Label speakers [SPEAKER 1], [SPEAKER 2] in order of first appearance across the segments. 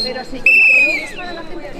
[SPEAKER 1] Pero sí, es para la gente que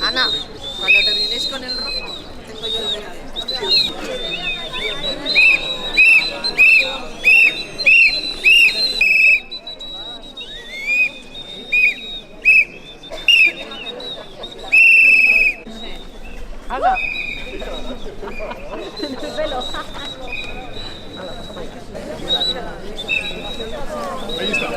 [SPEAKER 2] Ana, cuando terminéis con el rojo, tengo yo el verde.
[SPEAKER 1] Ana. El pelo.
[SPEAKER 3] Ahí está.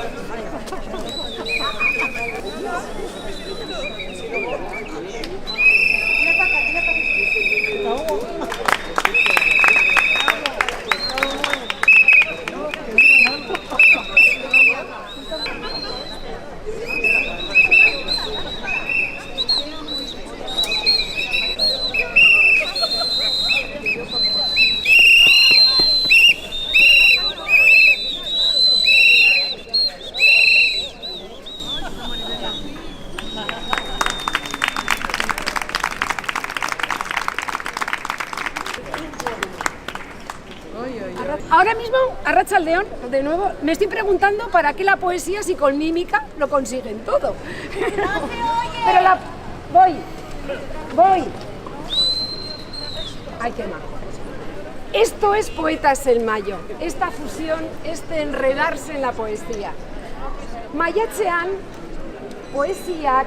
[SPEAKER 1] Ahora mismo, Arratsaldeon, de nuevo, me estoy preguntando para qué la poesía si con mímica lo consiguen todo. Pero la... Voy. Ay, qué majo. Esto es Poetas en Mayo, esta fusión, este enredarse en la poesía. Maiatzean, poesiak,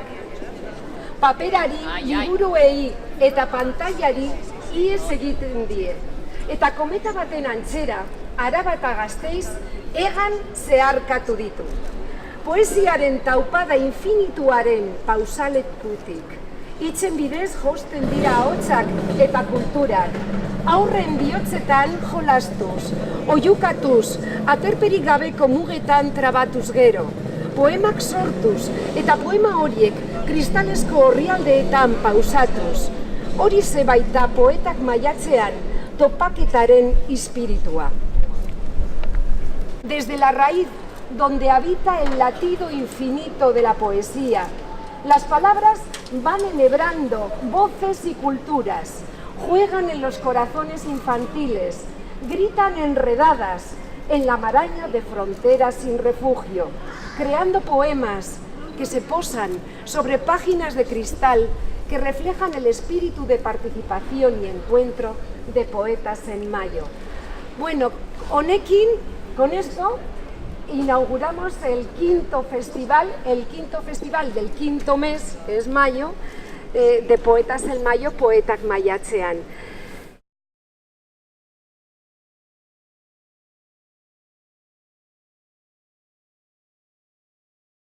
[SPEAKER 1] paperari, liburuei eta pantailari ihes egiten die. Eta kometa baten antzera, Araba eta Gasteiz, egan zeharkatu ditu. Poesiaren taupada infinituaren pausalekutik. Hitzen bidez josten dira ahotsak eta kulturak. Aurren bihotzetan jolastuz, oiukatuz, aterperik gabeko mugetan trabatuz gero. Poemak sortuz eta poema horiek kristalesko orrialdeetan pausatuz. Horixe baita poetak maiatzean topaketaren espiritua. Desde la raíz donde habita el latido infinito de la poesía, Las palabras van enhebrando voces y culturas, juegan en los corazones infantiles, gritan enredadas en la maraña de fronteras sin refugio, creando poemas que se posan sobre páginas de cristal que reflejan el espíritu de participación y encuentro de poetas en mayo. Bueno, honekin, con esto inauguramos el quinto festival del quinto mes, que es mayo, de poetas en mayo, Poetak Maiatzean.